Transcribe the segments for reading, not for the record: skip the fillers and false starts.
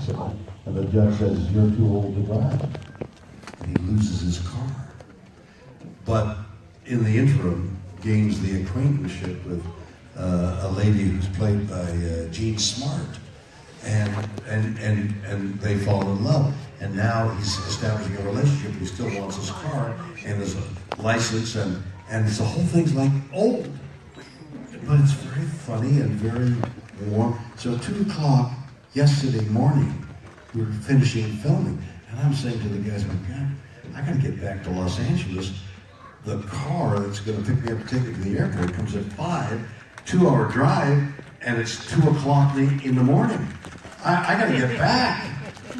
accident. And the judge says, you're too old to drive. And he loses his car. But in the interim, gains the acquaintanceship with a lady who's played by Jean Smart. And they fall in love. And now he's establishing a relationship. He still wants his car and his license, and the whole thing's like old. But it's very funny and very warm. So 2 o'clock yesterday morning, we were finishing filming, and I'm saying to the guys, my God, I gotta get back to Los Angeles. The car that's gonna pick me up and take me to the airport comes at 5, 2-hour drive, and it's 2 o'clock in the morning. I gotta get back.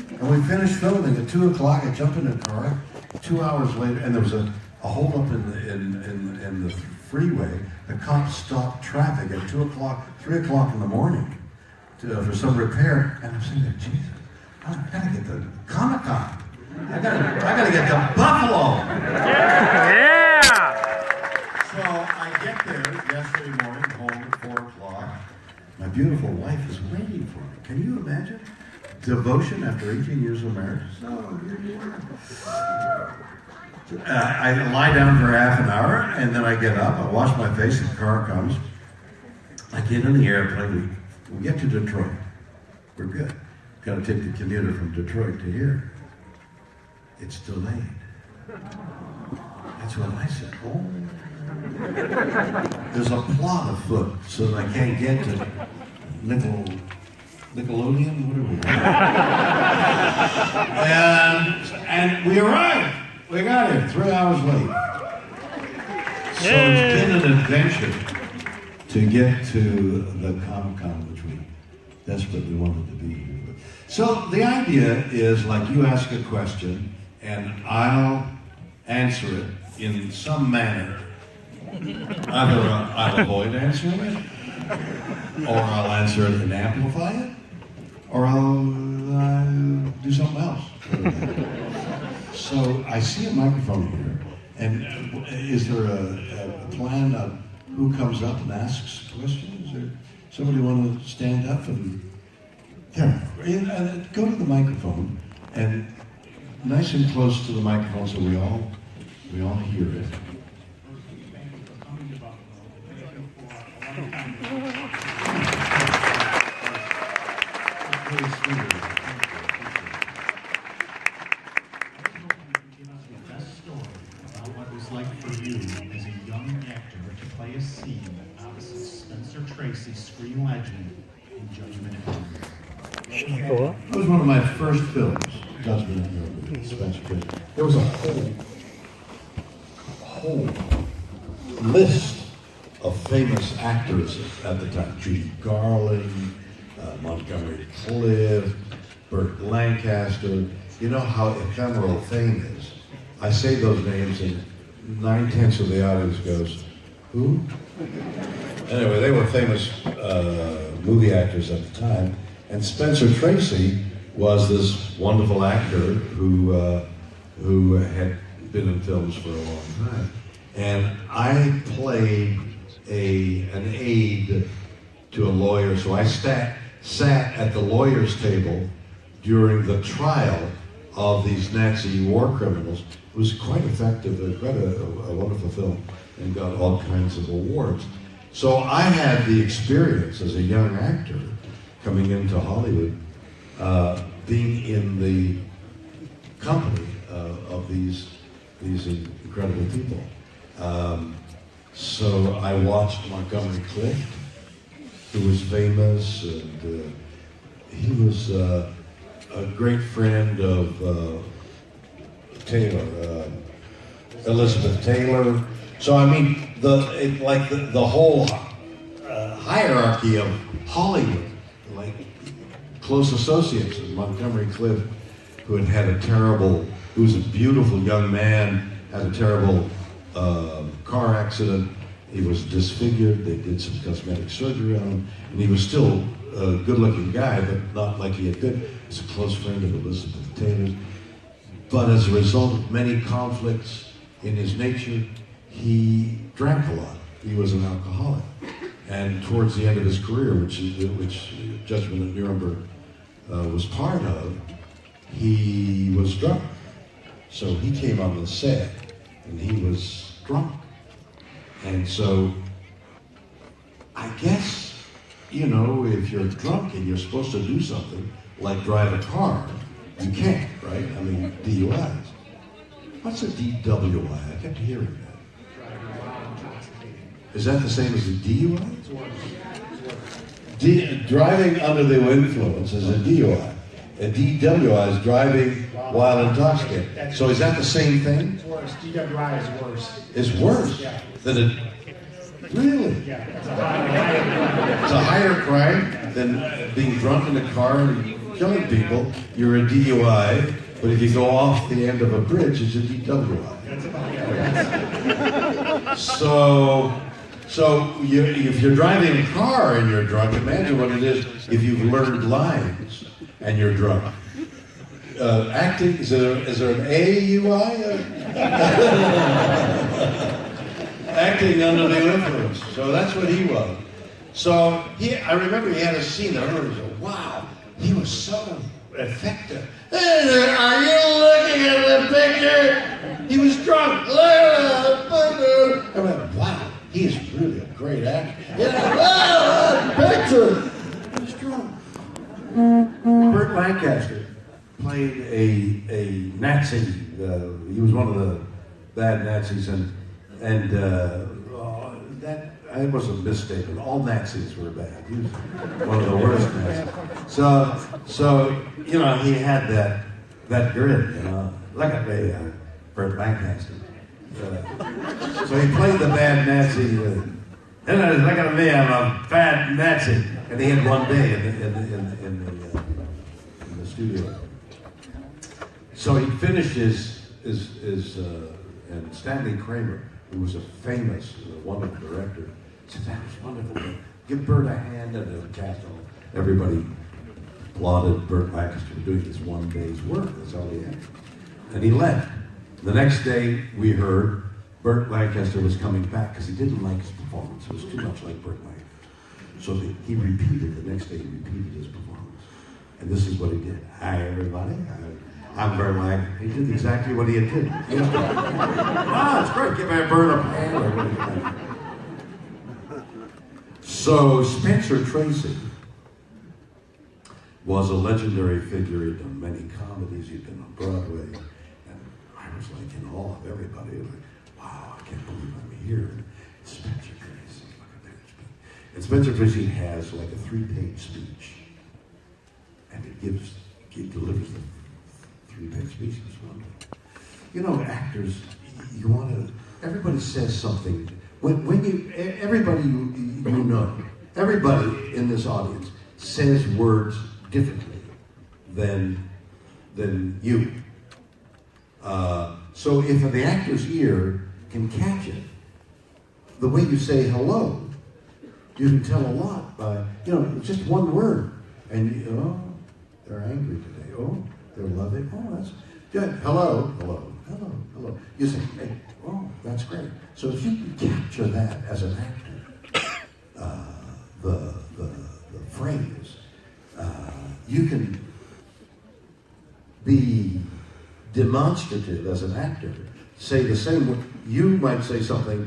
And we finished filming at 2 o'clock. I jump in the car. 2 hours later, and there was a holdup in the freeway. The cops stopped traffic at 2 o'clock, 3 o'clock in the morning for some repair. And I'm saying, Jesus, I gotta get to Comic-Con. I gotta get to Buffalo. Yeah! So I get there yesterday morning, home at 4 o'clock. My beautiful wife is waiting for me. Can you imagine? Devotion after 18 years of marriage. So here you are. I lie down for half an hour, and then I get up. I wash my face. The car comes. I get in the airplane. We get to Detroit. We're good. Got to take the commuter from Detroit to here. It's delayed. That's what I said. Oh. There's a plot afoot, so that I can't get to Nickelodeon, what are we? and we arrived. We got here 3 hours late. So it's been an adventure to get to the Comic-Con, which we desperately wanted to be here with. So the idea is, like, you ask a question, and I'll answer it in some manner. Either I'll avoid answering it, or I'll answer it and amplify it, or I'll do something else. So I see a microphone here, and is there a plan of who comes up and asks questions? Or somebody want to stand up and go to the microphone, and nice and close to the microphone so we all hear it. Screen legend in Judgment at Nuremberg. Cool. It was one of my first films, Judgment at Nuremberg, Spencer Tracy. There was a whole list of famous actors at the time. Judy Garland, Montgomery Clift, Burt Lancaster. You know how ephemeral fame is. I say those names and 9/10 of the audience goes, who? Anyway, they were famous movie actors at the time, and Spencer Tracy was this wonderful actor who had been in films for a long time. And I played an aide to a lawyer, so I sat at the lawyer's table during the trial of these Nazi war criminals. It was quite effective, quite a wonderful film, and got all kinds of awards. So I had the experience as a young actor coming into Hollywood, being in the company of these incredible people. So I watched Montgomery Clift, who was famous, and he was a great friend of Taylor, Elizabeth Taylor. So I mean, the whole hierarchy of Hollywood, like close associates of Montgomery Clift, who had a terrible, who was a beautiful young man, had a terrible car accident. He was disfigured. They did some cosmetic surgery on him, and he was still a good-looking guy, but not like he had been. He was a close friend of Elizabeth Taylor's. But as a result of many conflicts in his nature, he drank a lot. He was an alcoholic. And towards the end of his career, which Judgment at Nuremberg was part of, he was drunk. So he came on the set and he was drunk. And so I guess, you know, if you're drunk and you're supposed to do something like drive a car, you can't, right? I mean, DUIs. What's a DWI? I kept hearing that. Is that the same as a DUI? Driving under the influence is a DUI. A DWI is driving while intoxicated. So is that the same thing? It's worse. DWI is worse. It's worse Yeah. than it. Really? Yeah, it's a higher It's a higher crime than being drunk in a car and killing people. You're a DUI, but if you go off the end of a bridge, it's a DWI. So if you're driving a car and you're drunk, imagine what it is if you've learned lines and you're drunk. Acting, is there an AUI? Acting under the influence. So that's what he was. So I remember he had a scene that I remember, wow, he was so effective. Hey there, are you looking at the picture? He was drunk. I went, wow, he is really a great actor. Picture. He was drunk. Burt Lancaster played a Nazi. He was one of the bad Nazis, and that it was a misstatement. All Nazis were bad. He was one of the worst Nazis. So you know, he had that grit. You know, look at me, Burt Lancaster. So he played the bad Nazi. Look at me, I'm a bad Nazi. And he had one day in the studio. So he finished his and Stanley Kramer, who was a famous, wonderful director, said, that was wonderful. Give Burt a hand, and the cast, everybody applauded Burt Lancaster for doing this one day's work. That's all he had. And he left. The next day, we heard Burt Lancaster was coming back because he didn't like his performance. It was too much like Burt Lancaster. So he repeated, the next day he repeated his performance. And this is what he did. Hi, everybody. I'm Burt Lancaster. He did exactly what he had did. Wow, it's great. Give Burt a hand. So Spencer Tracy was a legendary figure. He'd done many comedies. He'd been on Broadway. And I was like in awe of everybody. Like, wow, I can't believe I'm here. Spencer Tracy, look at that speech. And Spencer Tracy has like a 3-page speech. And he delivers the 3-page speech. It's wonderful. You know, actors, you want to, everybody says something. Everybody you know, everybody in this audience says words differently than you. So if the actor's ear can catch it, the way you say hello, you can tell a lot by, just one word. And, they're angry today. Oh, they're loving. Oh, that's good. Hello, hello, hello, hello. You say, hey, oh, that's great. So if you can capture that as an actor, the phrase, you can be demonstrative as an actor. Say the same word. You might say something,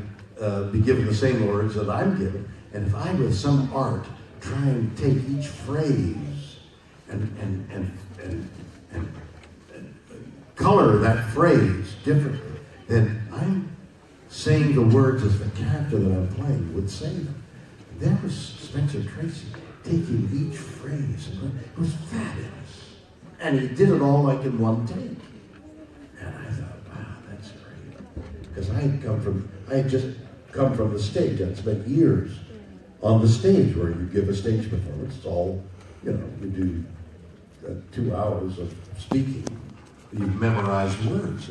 be given the same words that I'm given, and if I, with some art, try and take each phrase and color that phrase differently, then I'm saying the words as the character that I'm playing would say them. There was Spencer Tracy taking each phrase, and it was fabulous. And he did it all like in one take. And I thought, wow, that's great. Because I had just come from the stage. I'd spent years on the stage where you give a stage performance. It's all, you do 2 hours of speaking. You memorize words.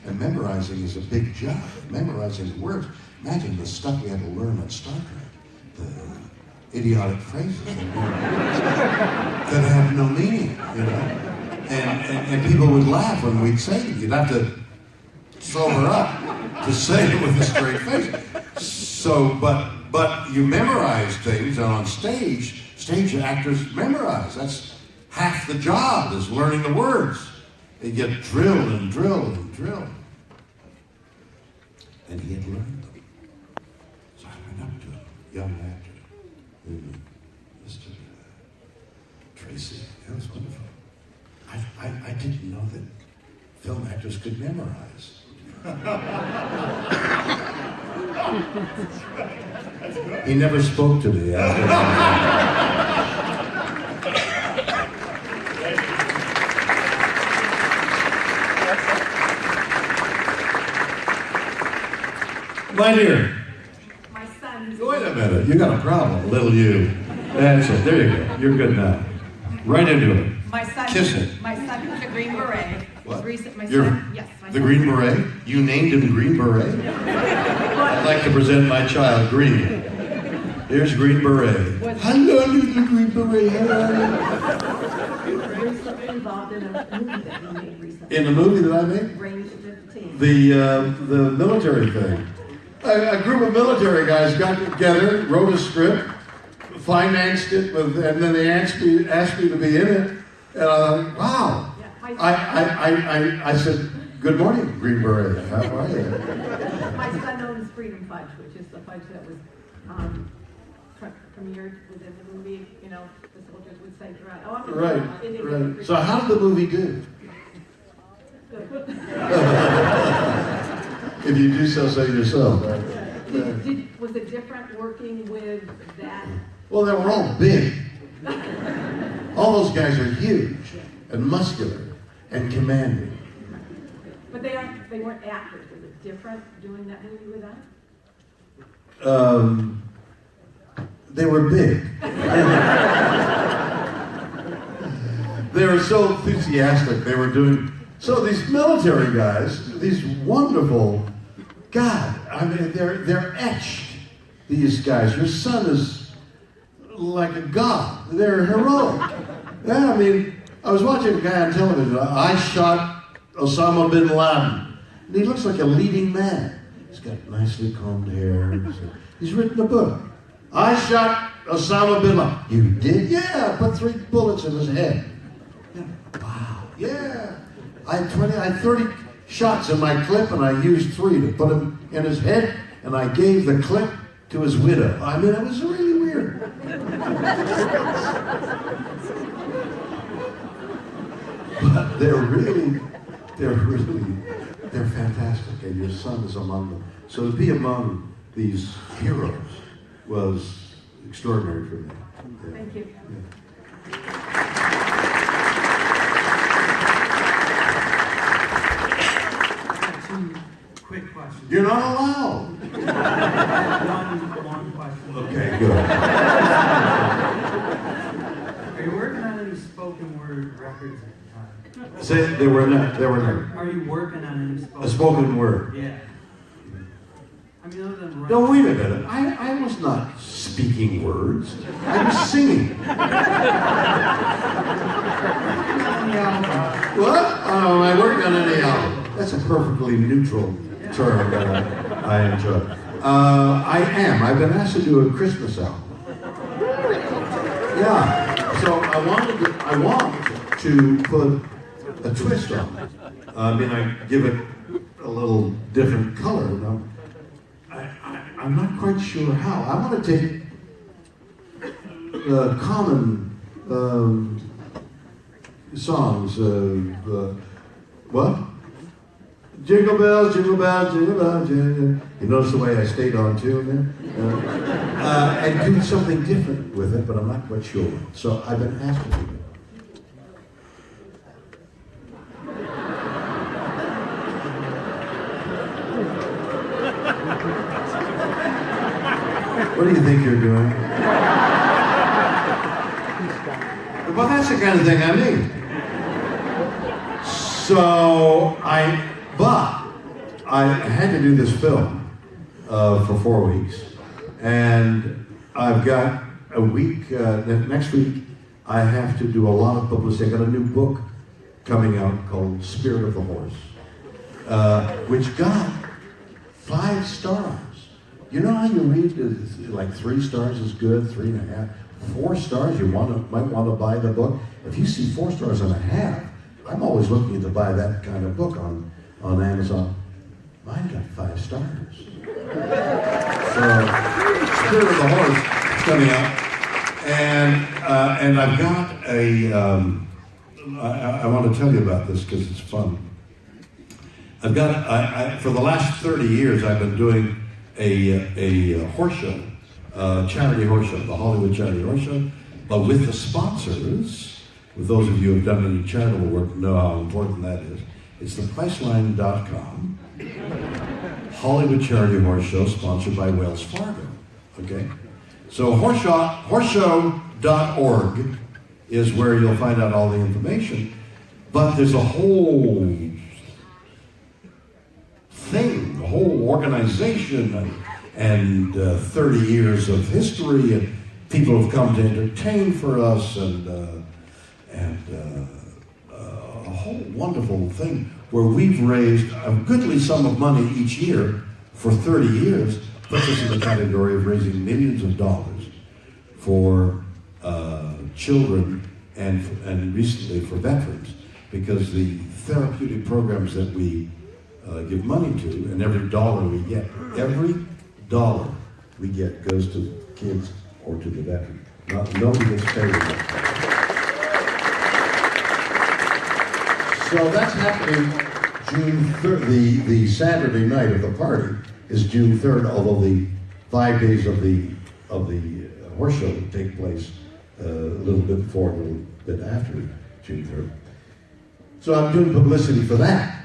And memorizing is a big job. Memorizing words. Imagine the stuff we had to learn at Star Trek. The idiotic phrases that have no meaning, And people would laugh when we'd say it. You'd have to sober up to say it with a straight face. So, but you memorize things, and on stage actors memorize. That's half the job is learning the words. You get drilled and drilled and drilled. And he had learned them. So I went up to him, young actor, Mr. Tracy. That was wonderful. I didn't know that film actors could memorize. He never spoke to me after that. My dear. My son. Wait a minute. You got a problem, little you. That's it. There you go. You're good now. Right into it. My son. Kiss it. My son is a Green Beret. What? My You're son. Yes. My the son. Green Beret? You named him Green Beret? I'd like to present my child, Green. Here's Green Beret. Hello, little Green Beret. Hello. Recently involved in a movie that you made recently. In the movie that I made? Range of 15. The military thing. A group of military guys got together, wrote a script, financed it, and then they asked me to be in it. And I thought, wow. Yeah, I said, good morning, Green Beret. How are you? my son owns Freedom Fudge, which is the fudge that was premiered within the movie. You know, the soldiers would say throughout. Oh, I'm Right. So how did the movie do? Good. If you do so, say yourself. Was it different working with that? Well, they were all big. All those guys are huge and muscular and commanding. But they weren't actors. Was it different doing that movie with them? They were big. They were so enthusiastic. They were doing... So these military guys, these wonderful... God, I mean, they're etched, these guys. Your son is like a god. They're heroic. Yeah, I mean, I was watching a guy on television. I shot Osama bin Laden. And he looks like a leading man. He's got nicely combed hair. He's written a book. I shot Osama bin Laden. You did? Yeah, I put 3 bullets in his head. Yeah. Wow. Yeah. I had 30 shots in my clip, and I used 3 to put him in his head, and I gave the clip to his widow. I mean, it was really weird. But they're fantastic, and your son is among them. So to be among these heroes was extraordinary for me. Yeah. Thank you. Yeah. Quick question. You're not allowed. One question. Okay, good. Are you working on any spoken word records at the time? Say there were none. Are you working on any A spoken word. Yeah. I mean, other than No, wait a minute. I was not speaking words. I was singing. What? Oh, am I working on any album? That's a perfectly neutral term that I enjoy. I am. I've been asked to do a Christmas album. Yeah. So I want to put a twist on it. I mean, I give it a little different color. Now, I'm not quite sure how. I want to take common songs. What? Jingle bells, jingle bells, jingle bells, jingle. You notice the way I stayed on tune there? And do something different with it, but I'm not quite sure. So I've been asked to do it. What do you think you're doing? Well, that's the kind of thing I mean. So I had to do this film for 4 weeks, and I've got a week. Next week, I have to do a lot of publicity. I got a new book coming out called Spirit of the Horse, which got 5 stars. You know how you read like 3 stars is good, 3.5? 4 stars, you might want to buy the book. If you see 4 stars and a half, I'm always looking to buy that kind of book on Amazon. Mine got 5 stars. So, Spirit of the Horse is coming out. And I've got I want to tell you about this because it's fun. I've got, for the last 30 years, I've been doing a horse show, charity horse show, the Hollywood Charity Horse Show, but with the sponsors, with those of you who have done any charitable work know how important that is. It's thepriceline.com, Hollywood Charity Horse Show, sponsored by Wells Fargo, okay? So horseshow.org is where you'll find out all the information, but there's a whole thing, a whole organization, and 30 years of history, and people have come to entertain for us, and a whole wonderful thing where we've raised a goodly sum of money each year for 30 years, puts us in the category of raising millions of dollars for children and recently for veterans, because the therapeutic programs that we give money to, and every dollar we get goes to kids or to the veteran. Nobody gets paid enough. So that's happening June 3rd. The Saturday night of the party is June 3rd, although the 5 days of the horse show take place a little bit before, a little bit after June 3rd. So I'm doing publicity for that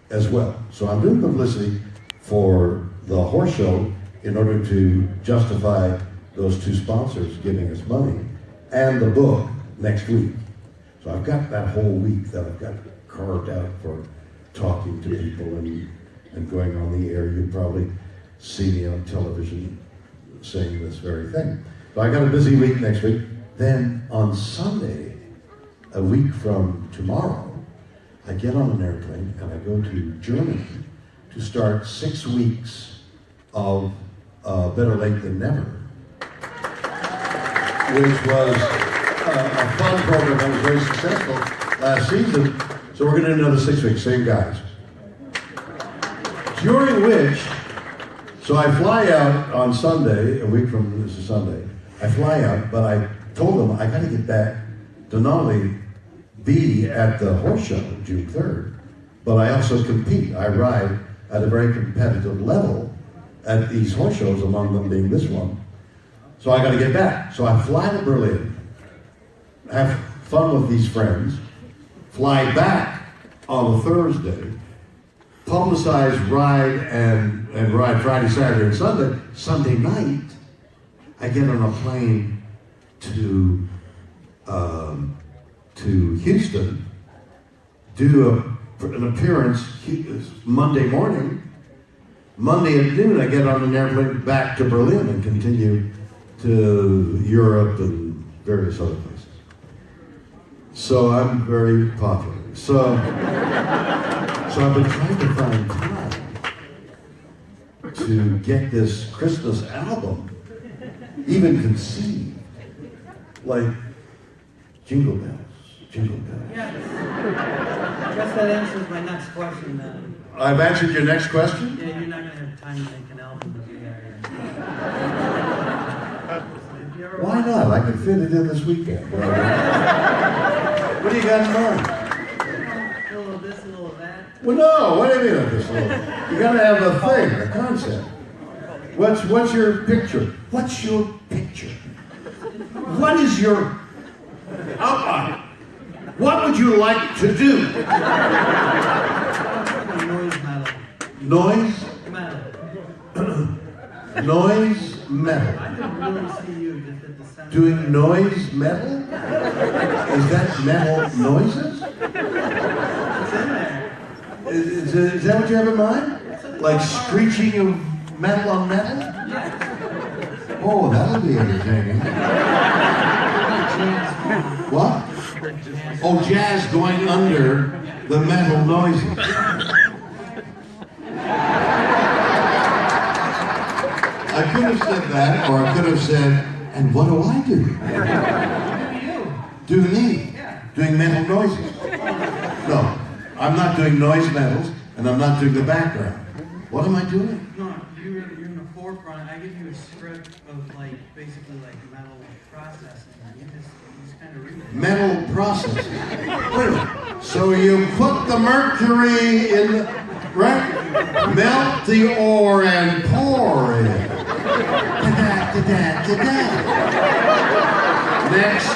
as well. So I'm doing publicity for the horse show in order to justify those 2 sponsors giving us money, and the book next week. So I've got that whole week that I've got carved out for talking to people and going on the air. You'll probably see me on television saying this very thing. So I got a busy week next week. Then on Sunday, a week from tomorrow, I get on an airplane and I go to Germany to start 6 weeks of Better Late Than Never, which was a fun program that was very successful last season. So we're going to do another 6 weeks, same guys. During which, so I fly out on Sunday, a week from this is Sunday. I fly out, but I told them I got to get back to not only be at the horse show June 3rd, but I also compete. I ride at a very competitive level at these horse shows, among them being this one. So I got to get back. So I fly to Berlin, have fun with these friends, fly back on a Thursday, publicize ride and ride Friday, Saturday, and Sunday. Sunday night, I get on a plane to Houston, do an appearance Monday morning. Monday at noon, I get on an airplane back to Berlin and continue to Europe and various other places. So I'm very popular. So I've been trying to find time to get this Christmas album even conceived, like Jingle Bells, Jingle Bells. Yes. I guess that answers my next question then. I've answered your next question? Yeah, you're not going to have time to make an album to do that. Why not? I can fit it in this weekend. What do you got in mind? A little of this, a little of that. Well, no, what do you mean this little? You gotta have a thing, a concept. What's your picture? What's your picture? What is your outline? What would you like to do? Noise metal. Noise? Metal. Noise metal. I could really see you just at the center. Doing noise metal? Is that metal noises? It's in there. Is that what you have in mind? Like screeching of metal on metal? Oh, that'll be entertaining. What? Oh, jazz going under the metal noises. I could have said that, or I could have said, And what do I do? Do you? Do me? Yeah. Doing mental noises. No, I'm not doing noise metals, and I'm not doing the background. What am I doing? No, you're in the forefront. I give you a script of like basically like metal processing. You just kind of read it. Metal processing. Wait a minute. So you put the mercury in the, right? Melt the ore and pour it. Ta-da, ta-da, ta-da. Next.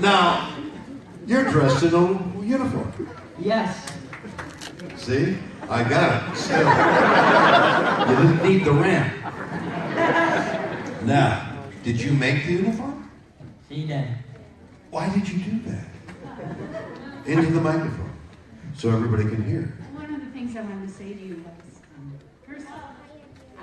Now, you're dressed in a uniform. Yes. See? I got it. Still. You didn't need the ramp. Now, did you make the uniform? She did. Why did you do that? Into the microphone, so everybody can hear. One of the things I wanted to say to you was, first of all,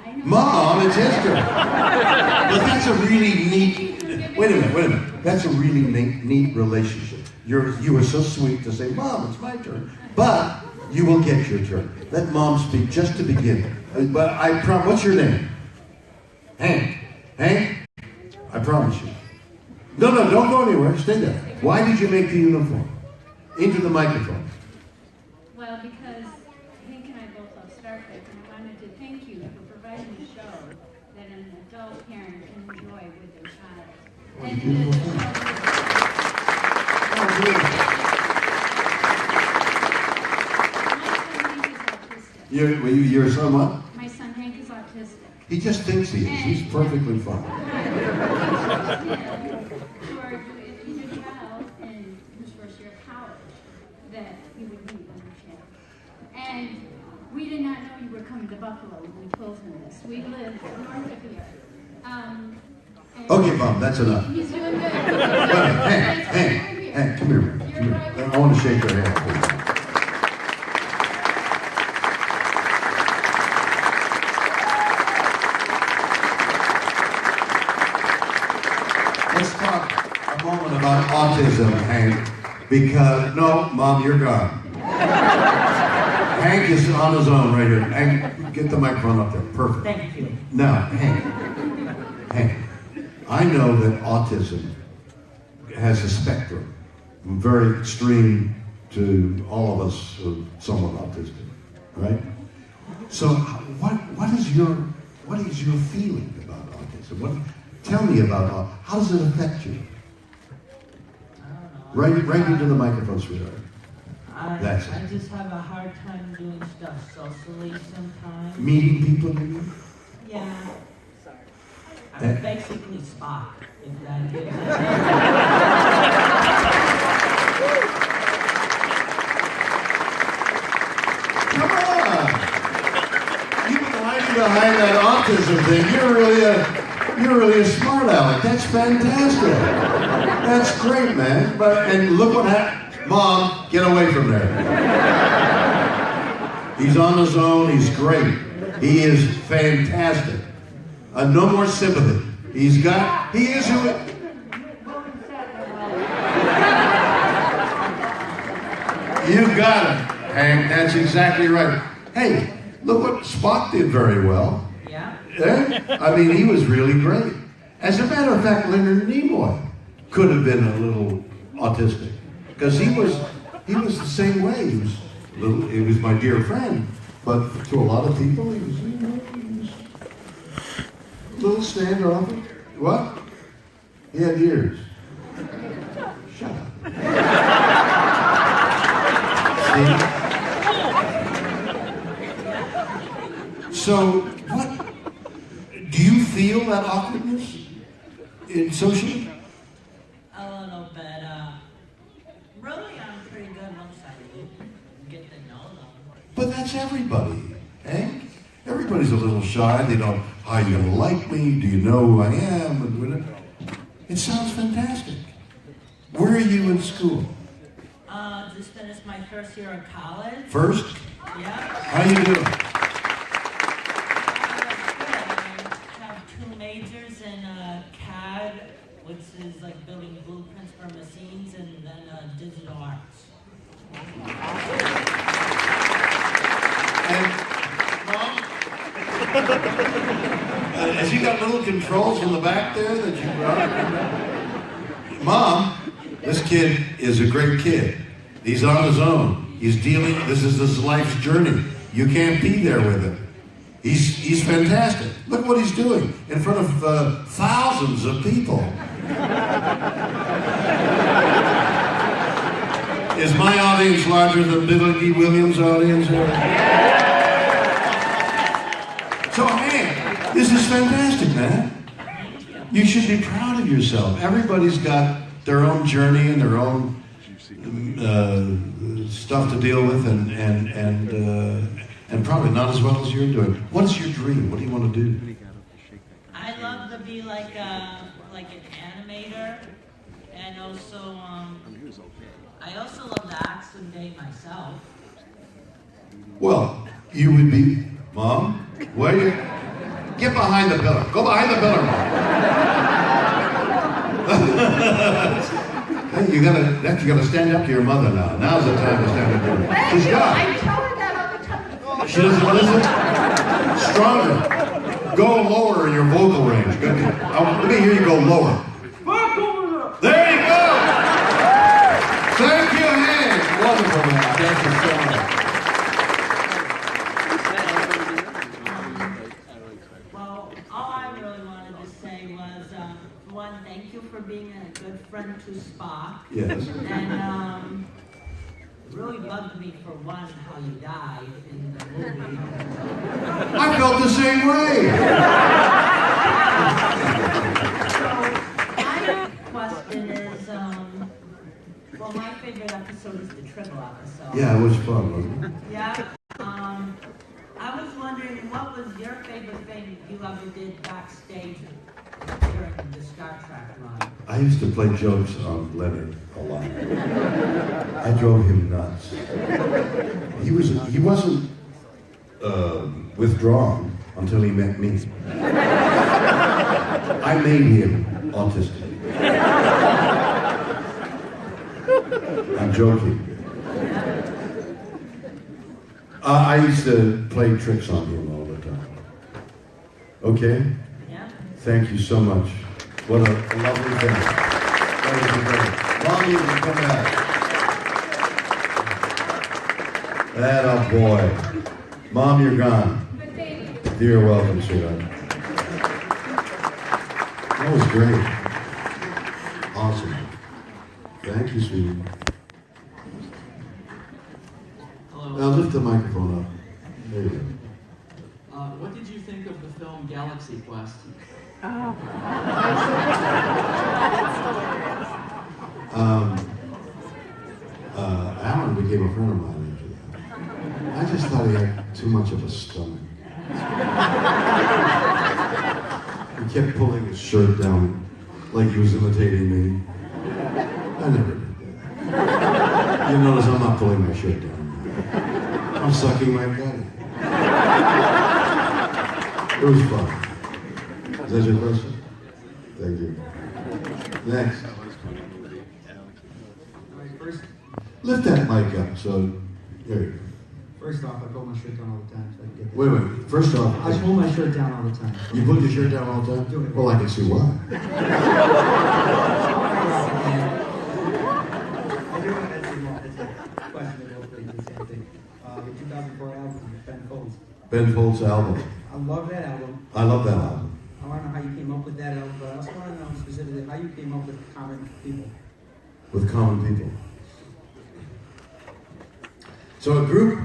I know... Mom, it's history. But that's a really neat... Wait a minute. That's a really neat relationship. You were so sweet to say, Mom, it's my turn. But you will get your turn. Let Mom speak just to begin. But I promise... What's your name? Hank. Hank? I promise you. No, don't go anywhere. Stay there. Why did you make the uniform? Into the microphone. Well, because Hank and I both love Star Trek, and I wanted to thank you for providing a show that an adult parent can enjoy with their child. What a And beautiful thing. Your son what? My son Hank is autistic. He just thinks he is. He's perfectly fine. Or if you did well in his first year of college, that he would meet on the channel. And we did not know you were coming to Buffalo when we told him this. We live north of here. And Okay, Mom, that's enough. he's doing good. Hey, come here, man. Come here. I want to shake your hand, please. Let's talk a moment about autism, Hank, because, no, Mom, you're gone. Hank is on his own right here. Hank, get the microphone up there. Perfect. Thank you. Now, Hank, I know that autism has a spectrum, from very extreme to all of us who are somewhat autistic, right? So, what is your feeling about autism? Tell me about how does it affect you? I don't know. Right into the microphone, sweetheart. I That's it. just have a hard time doing stuff socially sometimes. Meeting people, you mean? Yeah. Eh? I'm basically Spock, if that gives it. Come on! You've been hiding behind that autism thing. You're really a smart aleck. That's fantastic. That's great, man. And look what happened. Mom, get away from there. He's on his own. He's great. He is fantastic. No more sympathy. He is who. You got it, Hank. That's exactly right. Hey, look what Spock did very well. Yeah? I mean, he was really great. As a matter of fact, Leonard Nimoy could have been a little autistic, because he was the same way. He was my dear friend, but to a lot of people, he was a little standoffish. What? He had ears. Shut up. See? So, what? Do you feel that awkwardness in socially? A little bit, really I'm pretty good once I get to know them. But that's everybody, Hank. Everybody's a little shy. They don't, how you gonna like me? Do you know who I am? It sounds fantastic. Where are you in school? Just finished my first year of college. First? Yeah. How you doing? I have 2 majors in CAD, which is like building blueprints for machines, and then digital arts. Has he got little controls in the back there that you brought? Mom, this kid is a great kid. He's on his own. He's dealing, this is his life's journey. You can't be there with him. He's fantastic. Look what he's doing in front of thousands of people. Is my audience larger than Billy D. Williams' audience? So, hey, this is fantastic, man. You should be proud of yourself. Everybody's got their own journey and their own stuff to deal with, and probably not as well as you're doing. What is your dream? What do you want to do? I love to be like an animator, and also I also love to act someday myself. Well, you would be, Mom. Where you? Get behind the pillar. Go behind the pillar, Mom. Hey, you gotta stand up to your mother now. Now's the time to stand up to her. She's got. I tell her that all the time. She doesn't listen. Stronger. Go lower in your vocal range. Good. Let me hear you go lower. There you go. Thank you, hands. Wonderful, man. Thank you so much. Well, all I really wanted to say was, one, thank you for being a good friend to Spock. Yes. And it really bugged me for one how you died in the movie. I felt the same way. My question is, well, my favorite episode is the triple episode. Yeah, it was fun, wasn't it? Yeah. I was wondering, what was your favorite thing you ever did backstage during the Star Trek run? I used to play jokes on Leonard a lot. I drove him nuts. He wasn't withdrawn until he met me. I made him autistic. I'm joking. I used to play tricks on him all the time. Okay? Yeah. Thank you so much. What a lovely thing. That was incredible. Mom, you can come back. That a boy. Mom, you're gone. But baby, You're welcome, sweetheart. That was great. Awesome. Thank you, sweetie. Hello. Now lift the microphone up. There you go. What did you think of the film Galaxy Quest? Alan became a friend of mine after that. I just thought he had too much of a stomach. He kept pulling his shirt down like he was imitating me. I never did that. You notice I'm not pulling my shirt down. I'm sucking my belly. It was fun. Is that your question? Thank you. Next. First, Lift that mic up so, there you go. first off, I pull my shirt down all the time so I can get Wait a minute. First off, I pull my shirt down all the time. you put your shirt down all the time? Well, I can see why. I do want to ask you it's a question that both the same thing. The 2004 album, Ben Folds. Ben Folds' album. I love that album. I love that album. I want to know how you came up with that album, but I also want to know specifically how you came up with Common People. With common people. So a group,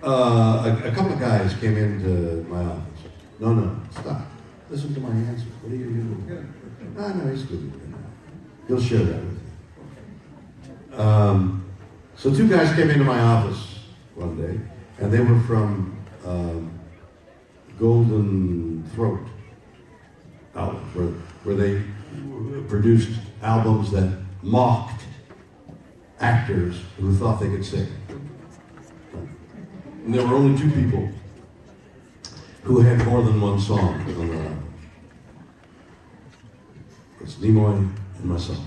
a couple of guys came into my office. No, stop. Listen to my answer. What are you doing? Good. No, he's good. He'll share that with you. So two guys came into my office one day, and they were from Golden Throat album, where they produced albums that mocked actors who thought they could sing. And there were only two people who had more than one song on the album. It's Nimoy and myself.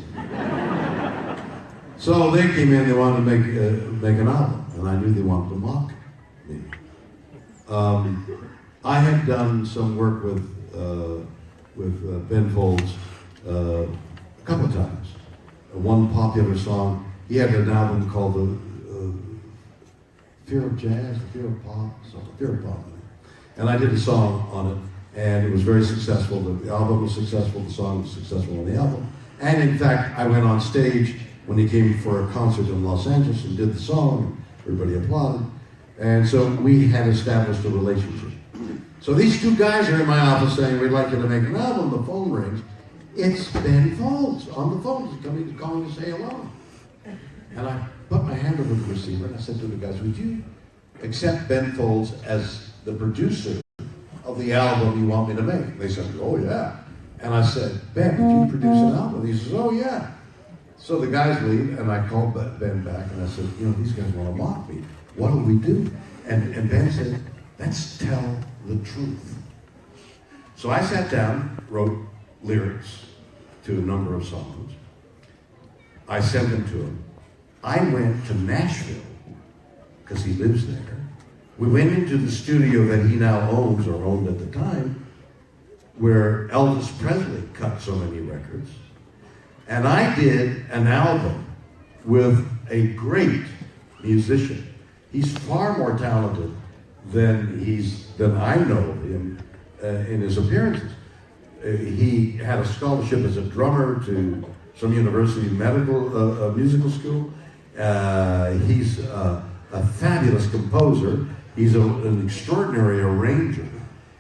So they came in, they wanted to make an album, and I knew they wanted to mock me. I had done some work with Ben Folds a couple of times. One popular song, he had an album called the Fear of Jazz, Fear of Pop, Fear of Pop. And I did a song on it, and it was very successful. The album was successful, the song was successful on the album. And in fact, I went on stage when he came for a concert in Los Angeles and did the song, and everybody applauded. And so we had established a relationship. So these two guys are in my office saying, we'd like you to make an album. The phone rings. It's Ben Folds on the phone. He's calling to say hello. And I put my hand over the receiver and I said to the guys, would you accept Ben Folds as the producer of the album you want me to make? They said, oh yeah. And I said, Ben, did you produce an album? He says, oh yeah. So the guys leave and I called Ben back and I said, you know, these guys want to mock me. What do we do? And Ben said, let's tell the truth. So I sat down, wrote lyrics to a number of songs. I sent them to him. I went to Nashville, because he lives there. We went into the studio that he now owns, or owned at the time, where Elvis Presley cut so many records. And I did an album with a great musician. He's far more talented than I know of him in his appearances. He had a scholarship as a drummer to some university musical school. He's a fabulous composer. He's an extraordinary arranger.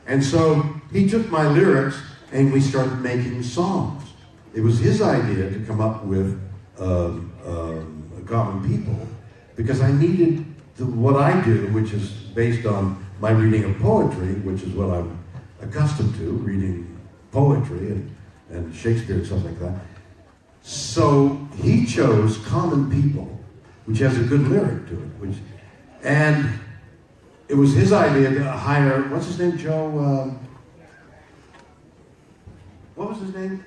And so he took my lyrics and we started making songs. It was his idea to come up with Common People, because I needed what I do, which is based on my reading of poetry, which is what I'm accustomed to, reading poetry and Shakespeare and stuff like that. So he chose Common People, which has a good lyric to it. And it was his idea to hire, what's his name, Joe? What was his name?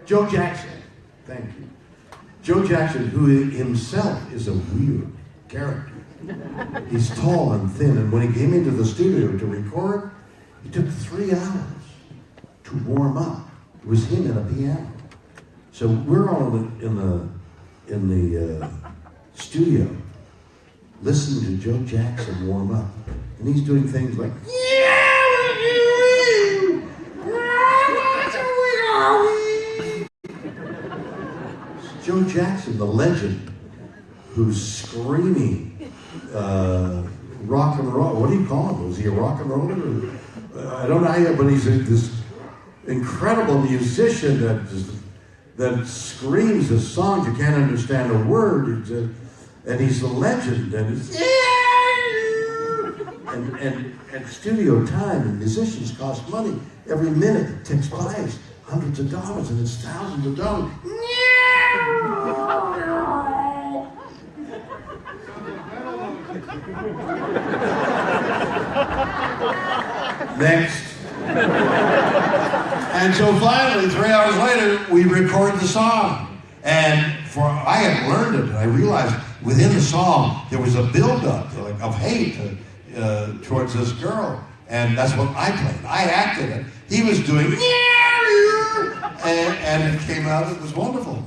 Joe Jackson. Thank you. Joe Jackson, who himself is a weird character. He's tall and thin, and when he came into the studio to record, it took 3 hours to warm up. It was him and a piano. So we're all in the studio listening to Joe Jackson warm up, and he's doing things like Joe Jackson, the legend, who's screaming rock and roll. What do you call him? Was he a rock and roller? I don't know, but he's this incredible musician that screams his songs. You can't understand a word. And he's a legend. And studio time and musicians cost money. Every minute that ticks by is hundreds of dollars, and it's thousands of dollars. Next. And so finally, 3 hours later, we record the song. And I had learned it, and I realized within the song there was a buildup of hate towards this girl. And that's what I played. I acted it. He was doing, and it came out, it was wonderful.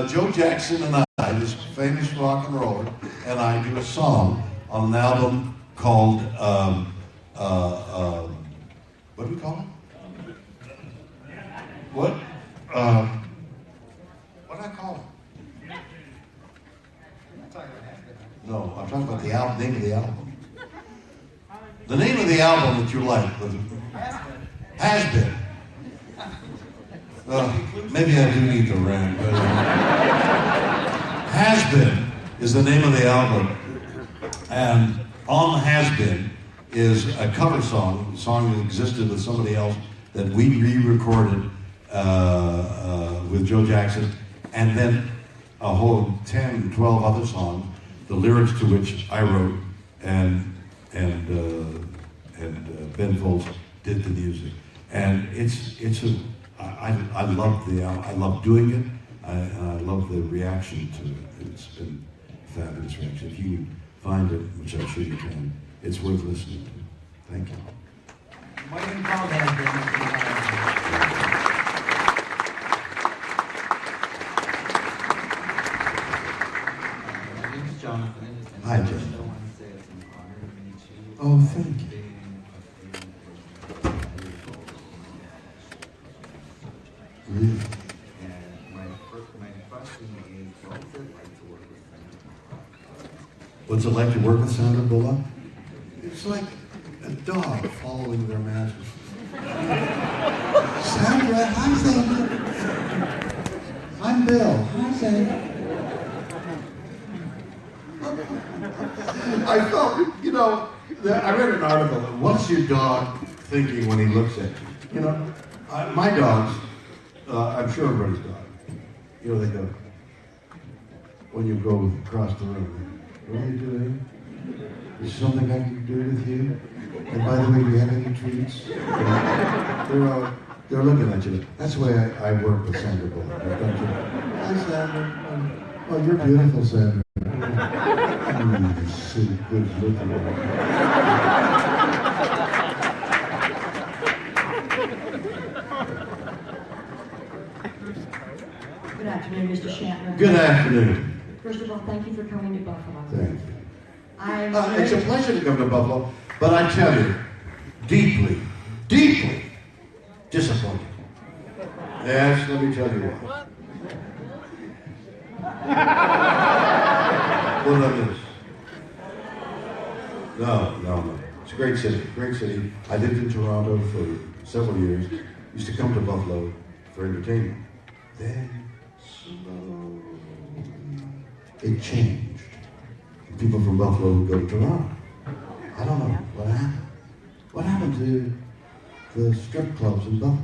Joe Jackson and I, this famous rock and roller, and I do a song on an album called, what do we call it? What? What did I call it? No, I'm talking about the name of the album. The name of the album that you like. Has Been. Maybe I do need to rant, but Has Been is the name of the album. And on Has Been is a cover song, a song that existed with somebody else that we re-recorded with Joe Jackson, and then a whole 10, 12 other songs, the lyrics to which I wrote, and Ben Folds did the music. And I love doing it, and I love the reaction to it. It's been a fabulous reaction. If you find it, which I'm sure you can, it's worth listening to. Thank you. Might have been called that. My name's Jonathan. And Hi, first Jonathan. I want to say it's an honor to meet you. Oh, thank you. Being a Really? And my question is, what was it like to work with Sandra? What's it like to work with Sandra Bullock? It's like a dog following their master. Sandra, hi Sandra. I'm Bill. Hi Sandra. I felt, you know, I read an article. What's your dog thinking when he looks at you? You know, my dogs, I'm sure everybody's dog. You know, they go, when you go across the room, what are you doing? Is there something I can do with you? And by the way, do you have any treats? They're looking at you. That's the way I work with Sandra Bullock. Don't you? Hi, Sandra. Oh, you're beautiful, Sandra. You're so good looking. Good afternoon, Mr. Shatner. Good afternoon. First of all, thank you for coming to Buffalo. Thank you. I'm It's a pleasure to come to Buffalo, but I tell you, deeply, deeply disappointed. Yes, let me tell you why. Well, that is. No. It's a great city, great city. I lived in Toronto for several years. Used to come to Buffalo for entertainment. Then, slowly, it changed. People from Buffalo would go to Toronto. I don't know what happened. What happened to the strip clubs in Buffalo?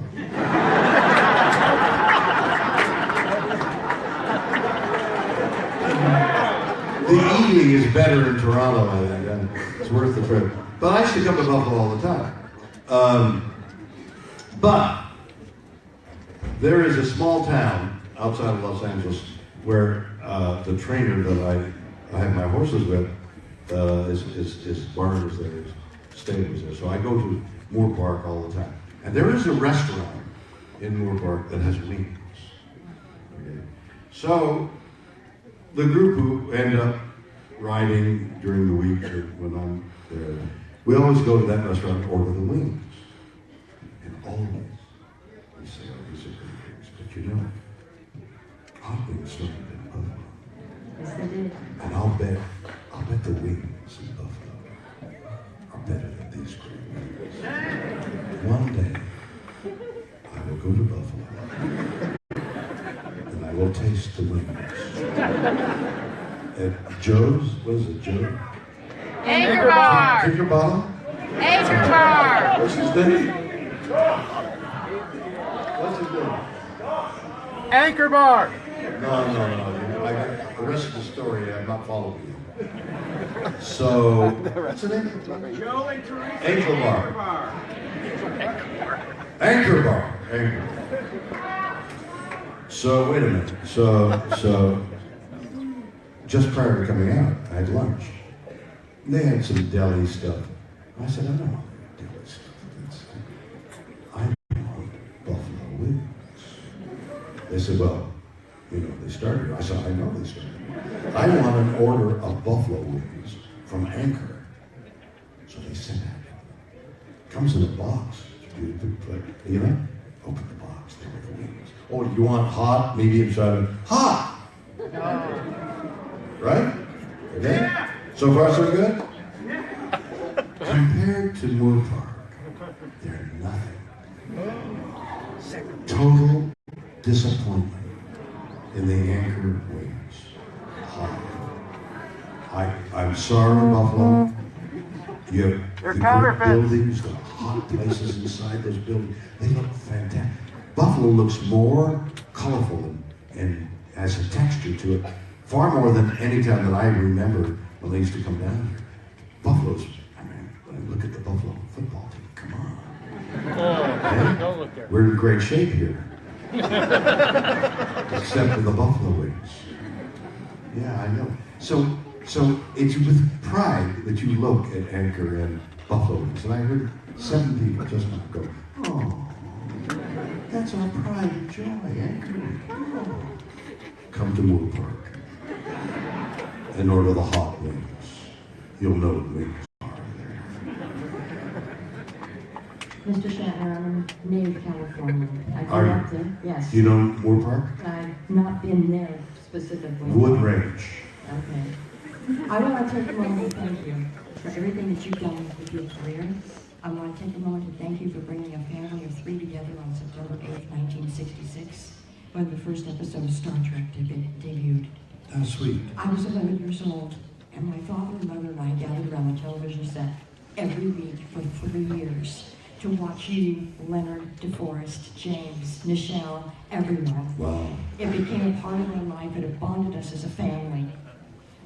The eating is better in Toronto, I think. And it's worth the trip. But I used to come to Buffalo all the time. But there is a small town outside of Los Angeles where the trainer that I have my horses with his barn is there, his stable is there. So I go to Moore Park all the time. And there is a restaurant in Moore Park that has wings. Okay. So the group who end up riding during the week or when I'm there, we always go to that restaurant and order the wings. And always we say, oh, these are great wings. But you know, hot wings started in Buffalo. Yes, they did. And I'll bet the wings in Buffalo are better than these great wings. One day, I will go to Buffalo, and I will taste the wings. At Joe's, what is it, Joe? Anchor Bar! Anchor Bottle? Anchor Bar! What's his name? What's his name? Anchor Bar! No. The rest of the story, I'm not following you. So, what's the name? Joe and Teresa. Anchor Bar. Anchor Bar. Anchor Bar. So, wait a minute. So, just prior to coming out, I had lunch. They had some deli stuff. I said, I don't want deli stuff. I want buffalo wings. They said, well, you know, they started. I said, I know they started. I want an order of buffalo wings from Anchor. So they sent it. Comes in a box. It's beautiful. You know, open the box. There were the wings. Oh, you want hot, medium, sour? Hot! Right? Okay? Yeah. So far, so good? Compared to Moore Park, they're nothing. Total disappointment in the Anchor wings. Hot. I'm sorry, Buffalo. You have the good buildings, the hot places inside those buildings. They look fantastic. Buffalo looks more colorful and has a texture to it, far more than any time that I remember when they used to come down here. Buffalo's, I mean, when I look at the Buffalo football team, come on. Don't look there. We're in great shape here. Except for the buffalo wings. Yeah, I know. So it's with pride that you look at Anchor and Buffalo Wings, and I heard 7 people just now go, oh, that's our pride and joy, Anchorage. Oh. Come to Moore Park and order the hot wings. You'll know the wings are there. Mr. Shatner, I'm a native Californian. I Are grew you? up there. Yes. Do you know Moore Park? I've not been there specifically. Wood Ranch. Okay. I want to take a moment to thank you for everything that you've done with your career. I want to take a moment to thank you for bringing a family of 3 together on September 8th, 1966, when the first episode of Star Trek debuted. How sweet. I was 11 years old, and my father and mother and I gathered around the television set every week for 3 years to watch you, Leonard, DeForest, James, Nichelle, everyone. Wow. It became a part of our life, and it bonded us as a family.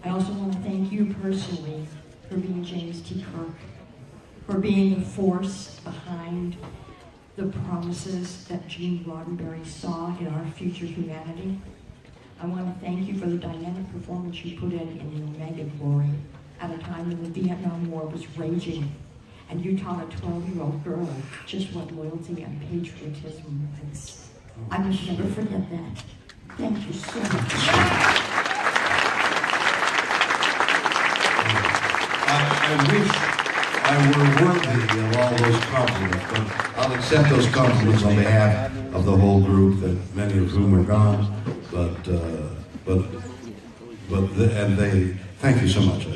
I also want to thank you personally for being James T. Kirk, for being the force behind the promises that Gene Roddenberry saw in our future humanity. I want to thank you for the dynamic performance you put in the Omega Glory at a time when the Vietnam War was raging, and you taught a 12-year-old girl just what loyalty and patriotism was. I will never forget that. Thank you so much. I wish I were worthy of all those compliments, but I'll accept those compliments on behalf of the whole group, that many of whom are gone. And they thank you so much. I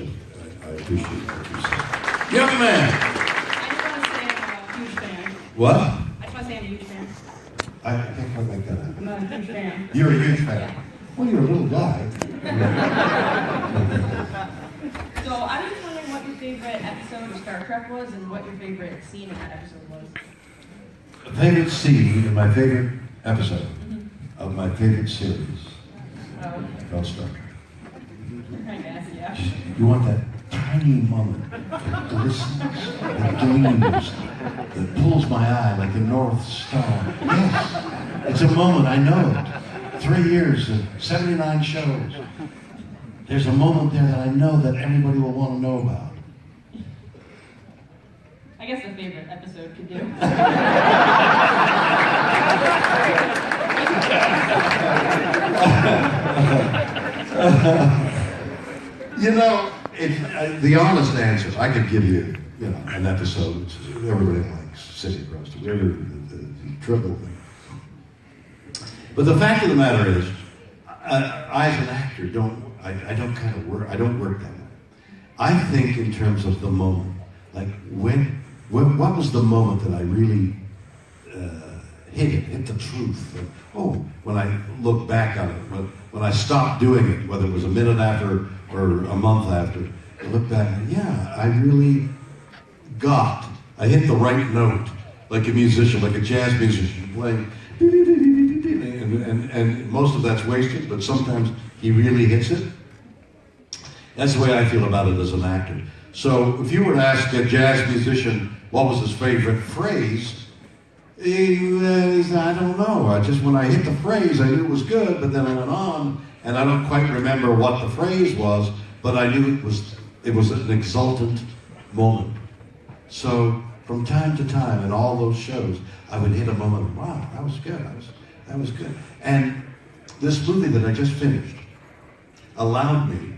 appreciate what you said. Young man. I just want to say I'm a huge fan. What? I just want to say I'm a huge fan. I can't quite make that out. I'm a huge fan. You're a huge fan. Well, you're a little guy. So I was just wondering what your favorite episode of Star Trek was and what your favorite scene in that episode was. Favorite scene in my favorite episode of my favorite series. Oh, Called Star Trek. I guess, yeah. You want that tiny moment that glistens, that gleams, that pulls my eye like the North Star. Yes, it's a moment, I know it. 3 years, 79 shows. There's a moment there that I know that everybody will want to know about. I guess the favorite episode could do. You know, the honest answer, I could give you, an episode everybody likes, City Across the River, the triple thing. But the fact of the matter is, I as an actor I don't work that way. I think in terms of the moment, like what was the moment that I really hit the truth? When I look back on it, when I stopped doing it, whether it was a minute after or a month after, I look back and I hit the right note, like a musician, like a jazz musician playing, and most of that's wasted, but sometimes he really hits it. That's the way I feel about it as an actor. So if you were to ask a jazz musician what was his favorite phrase, he said, I don't know. When I hit the phrase, I knew it was good, but then I went on, and I don't quite remember what the phrase was, but I knew it was an exultant moment. So from time to time in all those shows, I would hit a moment, wow, that was good, that was good. And this movie that I just finished allowed me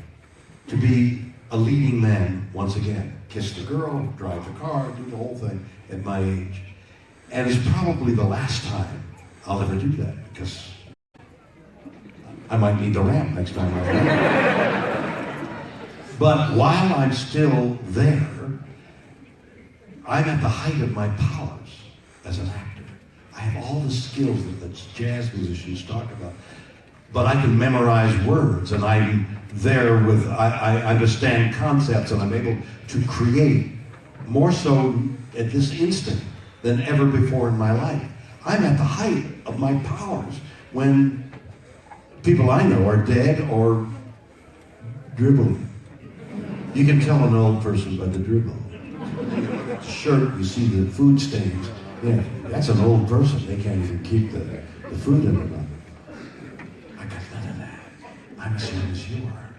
to be a leading man once again. Kiss the girl, drive the car, do the whole thing at my age. And it's probably the last time I'll ever do that, because I might need the ramp next time I go. But while I'm still there, I'm at the height of my powers as an actor. I have all the skills that jazz musicians talk about. But I can memorize words, and I'm there I understand concepts, and I'm able to create more so at this instant than ever before in my life. I'm at the height of my powers when people I know are dead or dribbling. You can tell an old person by the dribble. Shirt, you see the food stains. Yeah, that's an old person. They can't even keep the food in their mouth. I got none of that. I'm as young as you are.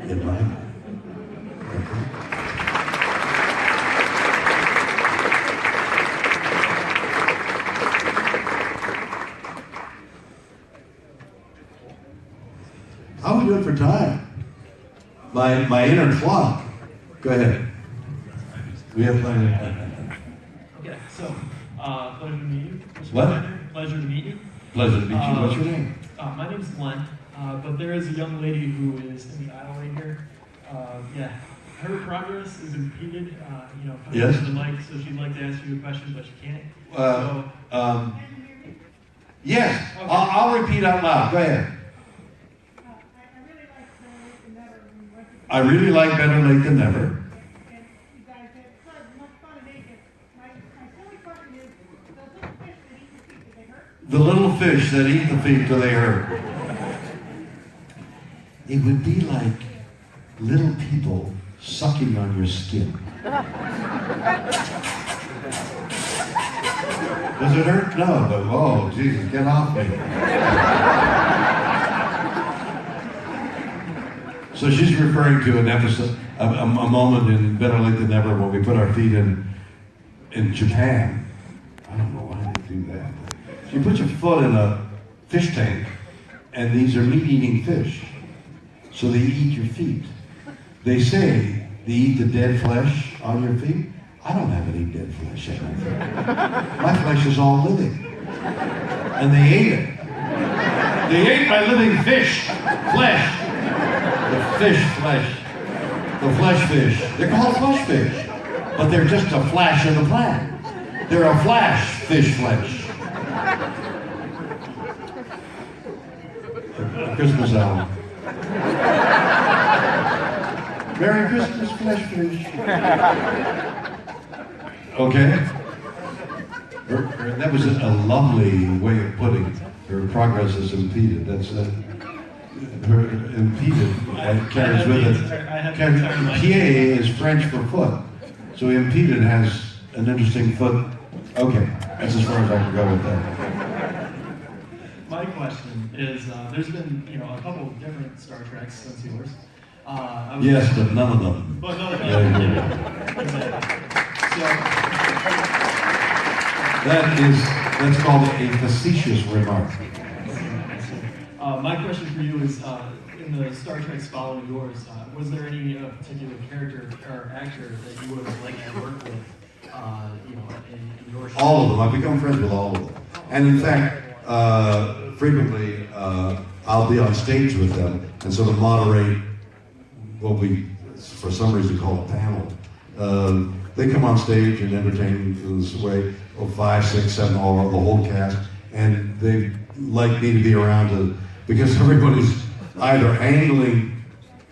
In my mind. Okay? I'm good for time. My inner clock. Go ahead. We have plenty of time. Okay, so, pleasure to meet you. Mr. What? Shatner. Pleasure to meet you. Pleasure to meet you. What's your name? My name's Glenn, but there is a young lady who is in the aisle right here. Yeah, her progress is impeded, coming Yes? to the mic, so she'd like to ask you a question, but she can't. Yes, Okay. I'll repeat out loud. Go ahead. I really like Better Late Than Never. The little fish that eat the feet till they hurt. It would be like little people sucking on your skin. Does it hurt? No, but oh, Jesus, get off me. So she's referring to an episode, a moment in Better Late Than Never when we put our feet in Japan. I don't know why they do that. You put your foot in a fish tank, and these are meat-eating fish. So they eat your feet. They say they eat the dead flesh on your feet. I don't have any dead flesh on my feet. My flesh is all living. And they ate it. They ate my living fish flesh. The fish flesh. The flesh fish. They're called flesh fish. But they're just a flash in the plan. They're a flash fish flesh. Christmas album. Merry Christmas, flesh fish. Okay? That was a lovely way of putting her progress is impeded. That's her impeded carries with it. Pied is French for foot. So impeded has an interesting foot. Okay, that's as far as I can go with that. My question is, there's been, a couple of different Star Treks since yours. Yes, but none of them. But none of them. Yeah. So, That's called a facetious remark. my question for you is, in the Star Treks following yours, was there any particular character or actor that you would have liked to work with, in your show? All of them. I've become friends with all of them. And in fact, frequently I'll be on stage with them and sort of moderate what we, for some reason, call a panel. They come on stage and entertain in this way, 5, 6, 7, all the whole cast, and they like me to be around because everybody's either angling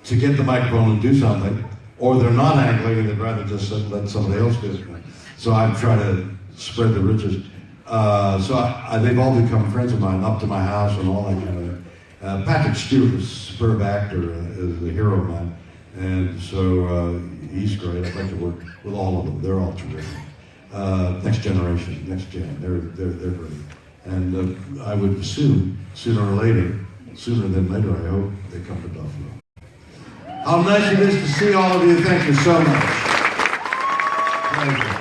to get the microphone and do something, or they're not angling and they'd rather just let somebody else do it. So I try to spread the riches. They've all become friends of mine, up to my house and all that kind of thing. Patrick Stewart is a superb actor, is a hero of mine, and so he's great. I'd like to work with all of them. They're all terrific. Next generation, next gen, they're great. And I would assume, sooner or later, sooner than later, I hope, they come to Buffalo. How nice it is to see all of you. Thank you so much. Thank you.